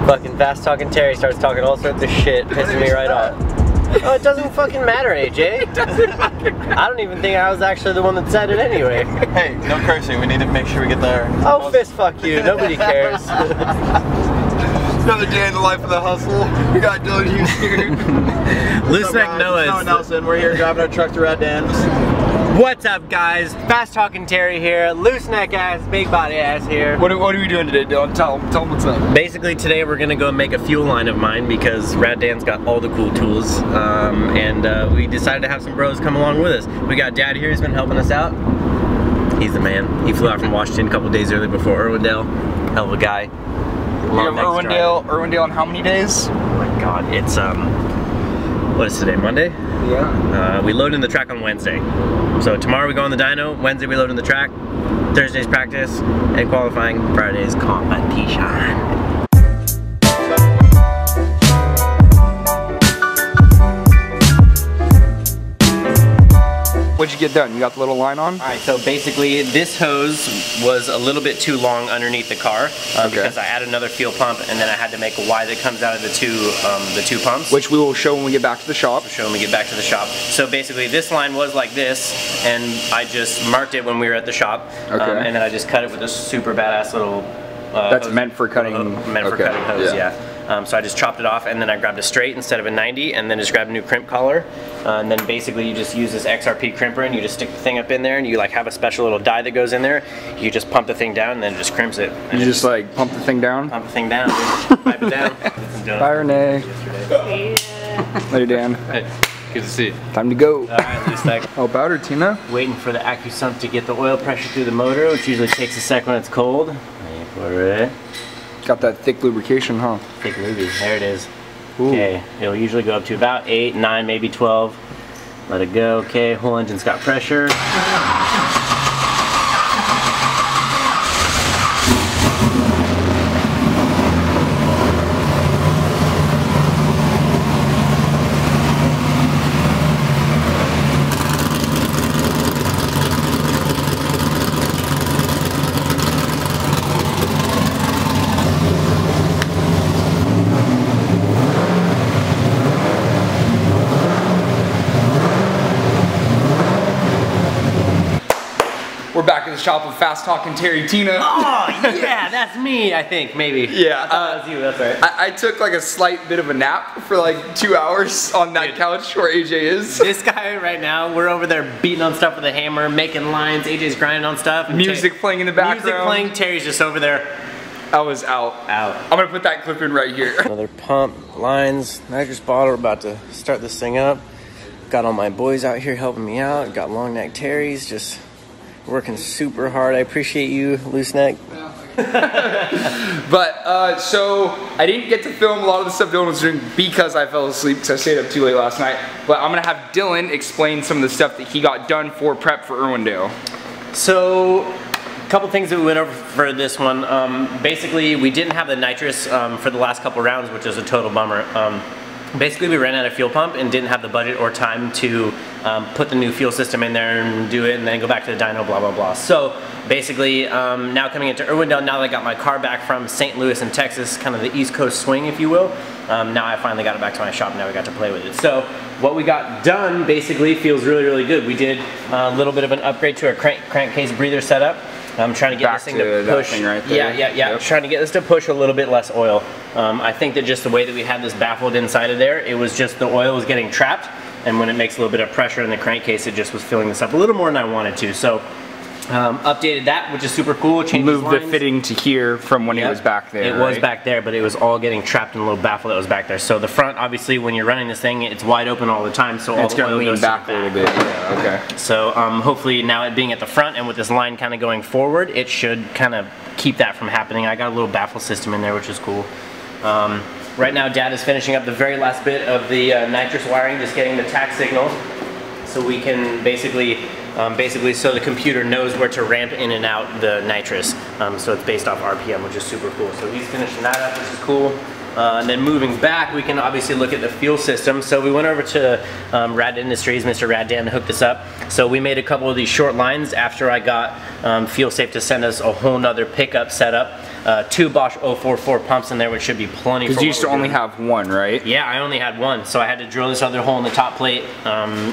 Fucking fast talking Terry starts talking all sorts of shit, pissing me right off. Oh, it doesn't fucking matter, AJ. I don't even think I was actually the one that said it anyway. Hey, no cursing. We need to make sure we get there. Oh, fist fuck you. Nobody cares. Another day in the life of the hustle. We got Dylan Hughes here. Loose Neck Noah. Noah Nelson. We're here driving our truck to Rad Dan's. What's up, guys? Fast talking Terry here. Loose neck ass, big body ass here. What are we doing today, Dylan? Tell them what's up. Basically, today we're gonna go make a fuel line of mine because Rad Dan's got all the cool tools, and we decided to have some bros come along with us. We got Dad here. He's been helping us out. He's the man. He flew out from Washington a couple days early before Irwindale. Hell of a guy. Irwindale in how many days? Oh my God, it's what is today? Monday? Yeah. We load in the track on Wednesday. So tomorrow we go on the dyno, Wednesday we load in the track, Thursday's practice and qualifying, Friday's competition. What'd you get done? You got the little line on? Alright, so basically this hose was a little bit too long underneath the car because I added another fuel pump and then I had to make a Y that comes out of the two pumps. Which we will show when we get back to the shop. So basically this line was like this and I just marked it when we were at the shop. And then I just cut it with a super badass little that's hose. meant for cutting Cutting hose, yeah. So I just chopped it off and then I grabbed a straight instead of a 90 and then just grabbed a new crimp collar. And then basically you just use this XRP crimper and you just stick the thing up in there and you like have a special little die that goes in there. You just pump the thing down and then it just crimps it. You just like pump the thing down? Pump the thing down, pipe it down. Bye Renee. Later Dan. Hey, good to see you. Time to go. Alright, Loose Neck. How about her, Tina? Waiting for the AccuSump to get the oil pressure through the motor, which usually takes a sec when it's cold. Wait for it. Got that thick lubrication, huh? Thick lubie, there it is. Okay, it'll usually go up to about 8, 9, maybe 12. Let it go, okay, whole engine's got pressure. We're back at the shop with Fast Talking Terry Tina. Oh, yeah, that's me, I think, maybe. Yeah. That was you, that's right. I took like a slight bit of a nap for like 2 hours on that couch where AJ is. This guy right now, we're over there beating on stuff with a hammer, making lines, AJ's grinding on stuff. Music playing in the background. Music playing, Terry's just over there. I was out. I'm gonna put that clip in right here. Another pump, lines, nitrous bottle. We're about to start this thing up. Got all my boys out here helping me out. Got long neck Terry's just working super hard. I appreciate you, Loose Neck. But so I didn't get to film a lot of the stuff Dylan was doing because I fell asleep because I stayed up too late last night. But I'm gonna have Dylan explain some of the stuff that he got done for prep for Irwindale. So a couple things that we went over for this one. Basically, we didn't have the nitrous for the last couple rounds, which was a total bummer. Basically, we ran out of fuel pump and didn't have the budget or time to put the new fuel system in there and do it and then go back to the dyno, blah, blah, blah. So basically, now coming into Irwindale, now that I got my car back from St. Louis in Texas, kind of the East Coast swing, if you will, now I finally got it back to my shop and now we got to play with it. So what we got done basically feels really, really good. We did a little bit of an upgrade to our crankcase breather setup. I'm trying to get this thing to push. Right there. Yeah. Yep. Trying to get this to push a little bit less oil. I think that just the way that we had this baffled inside of there, it was just the oil was getting trapped, and when it makes a little bit of pressure in the crankcase, it just was filling this up a little more than I wanted to. So updated that, which is super cool. Changed moved the fitting to here from when it was back there. It was back there, but it was all getting trapped in a little baffle that was back there. So the front, obviously, when you're running this thing, it's wide open all the time, so all it's the oil going to lean back a little bit. Yeah, okay. So hopefully now it being at the front and with this line kind of going forward, it should kind of keep that from happening. I got a little baffle system in there, which is cool. Right now, Dad is finishing up the very last bit of the nitrous wiring, just getting the tack signal, so we can basically so the computer knows where to ramp in and out the nitrous. So it's based off RPM, which is super cool. So he's finishing that up, which is cool. And then moving back, we can obviously look at the fuel system. So we went over to Rad Industries, Mr. Rad Dan hooked us up. So we made a couple of these short lines after I got Fuel Safe to send us a whole nother pickup setup. 2 Bosch 044 pumps in there, which should be plenty. Because you used to only have one, right? Yeah, I only had one, so I had to drill this other hole in the top plate,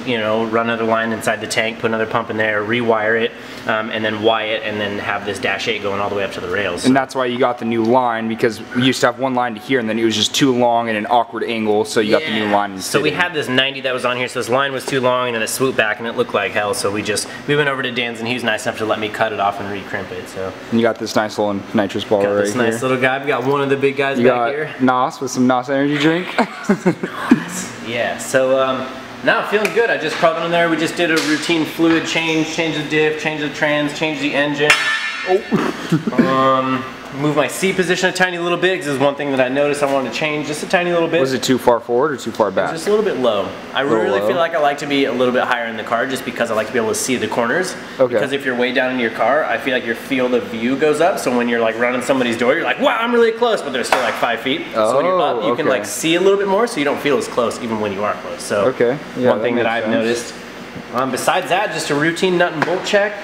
you know, run another line inside the tank, put another pump in there, rewire it, and then wire it, and then have this dash 8 going all the way up to the rails. And that's why you got the new line, because we used to have one line to here, and then it was just too long and an awkward angle, so you got the new line. So we had this 90 that was on here, so this line was too long, and then it swooped back, and it looked like hell. So we went over to Dan's, and he was nice enough to let me cut it off and recrimp it. So and you got this nice little nitrous ball right here. Got this nice little guy. We got one of the big guys back here. Nos with some Nos energy drink. Yeah. So now feeling good. I just crawled in there. We just did a routine fluid change the diff, change the trans, change the engine. Oh. Move my seat position a tiny little bit, because this is one thing that I noticed I wanted to change just a tiny little bit. Was it too far forward or too far back? Just a little bit low. I really feel like I like to be a little bit higher in the car, just because I like to be able to see the corners. Okay. Because if you're way down in your car, I feel like your field of view goes up. So when you're like running somebody's door, you're like, wow, I'm really close, but they're still like 5 feet. So when you're up, you can like see a little bit more, so you don't feel as close even when you are close. So one thing that I've noticed. Besides that, just a routine nut and bolt check.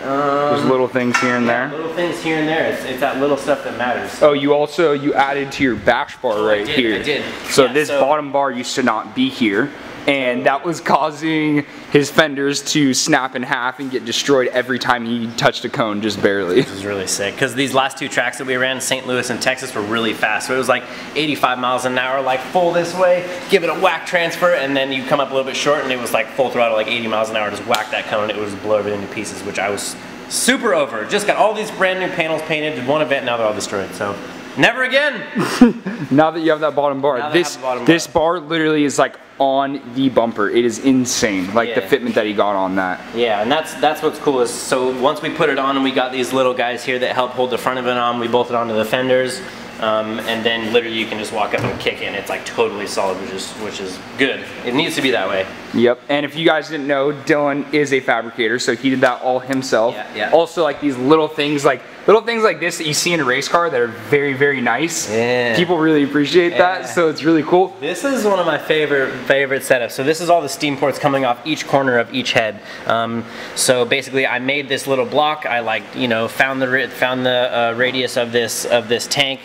There's little things here and there. Little things here and there. It's that little stuff that matters. Oh, you added to your bash bar here. I did. So this bottom bar used to not be here, and that was causing his fenders to snap in half and get destroyed every time he touched a cone, just barely. This was really sick, because these last 2 tracks that we ran in St. Louis and Texas were really fast. So it was like 85 miles an hour, like full this way, give it a whack transfer, and then you come up a little bit short, and it was like full throttle, like 80 miles an hour, just whack that cone, and it would blow everything to pieces, which I was super over. Just got all these brand new panels painted, did one event, now they're all destroyed. So never again. Now that you have that bottom bar, this bar literally is like on the bumper. It is insane, like the fitment that he got on that. Yeah, and that's what's cool is, so once we put it on and we got these little guys here that help hold the front of it on, we bolted onto the fenders, and then literally you can just walk up and kick in. It's like totally solid, which is good. It needs to be that way. Yep, and if you guys didn't know, Dylan is a fabricator, so he did that all himself. Yeah. Also, like these little things like this that you see in a race car that are very, very nice. Yeah. People really appreciate that, so it's really cool. This is one of my favorite setups. So this is all the steam ports coming off each corner of each head. So basically, I made this little block. I found the radius of this tank,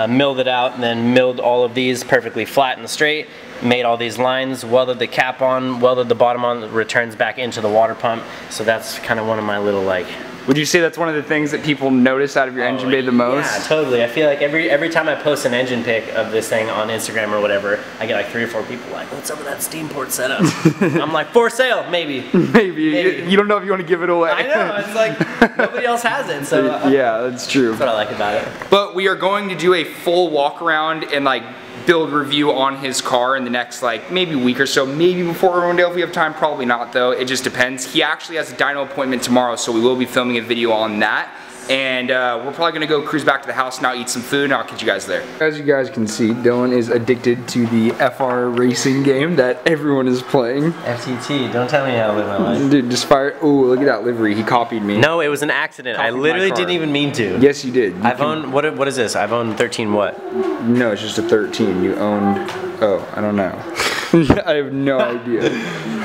milled it out, and then milled all of these perfectly flat and straight. Made all these lines, welded the cap on, welded the bottom on, that returns back into the water pump. So that's kind of one of my little like. Would you say that's one of the things that people notice out of your engine bay the most? Yeah, totally. I feel like every time I post an engine pic of this thing on Instagram or whatever, I get like 3 or 4 people like, what's up with that steam port setup? I'm like, for sale, maybe. Maybe. You don't know if you want to give it away. I know, it's like, nobody else has it, so. Yeah, that's true. That's what I like about it. But we are going to do a full walk around and like build review on his car in the next like maybe week or so, maybe before Irwindale if we have time, probably not though, it just depends. He actually has a dyno appointment tomorrow, so we will be filming a video on that. And we're probably gonna go cruise back to the house now, eat some food, and I'll catch you guys there. As you guys can see, Dylan is addicted to the FR racing game that everyone is playing. FTT, don't tell me how to live my life. Dude, just fire, oh, look at that livery, he copied me. No, it was an accident. I literally didn't even mean to. Yes, you did. I've owned, what is this? I've owned 13 what? No, it's just a 13. You owned, oh, I don't know. I have no idea.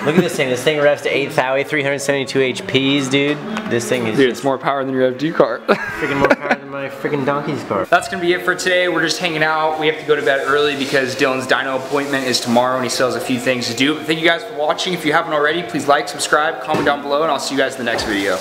Look at this thing. This thing revs to 8th Howie, 372 HPs, dude. This thing is. Dude, it's more power than your FD car. Freaking more power than my freaking donkey's car. That's gonna be it for today. We're just hanging out. We have to go to bed early because Dylan's dyno appointment is tomorrow and he still has a few things to do. But thank you guys for watching. If you haven't already, please like, subscribe, comment down below, and I'll see you guys in the next video.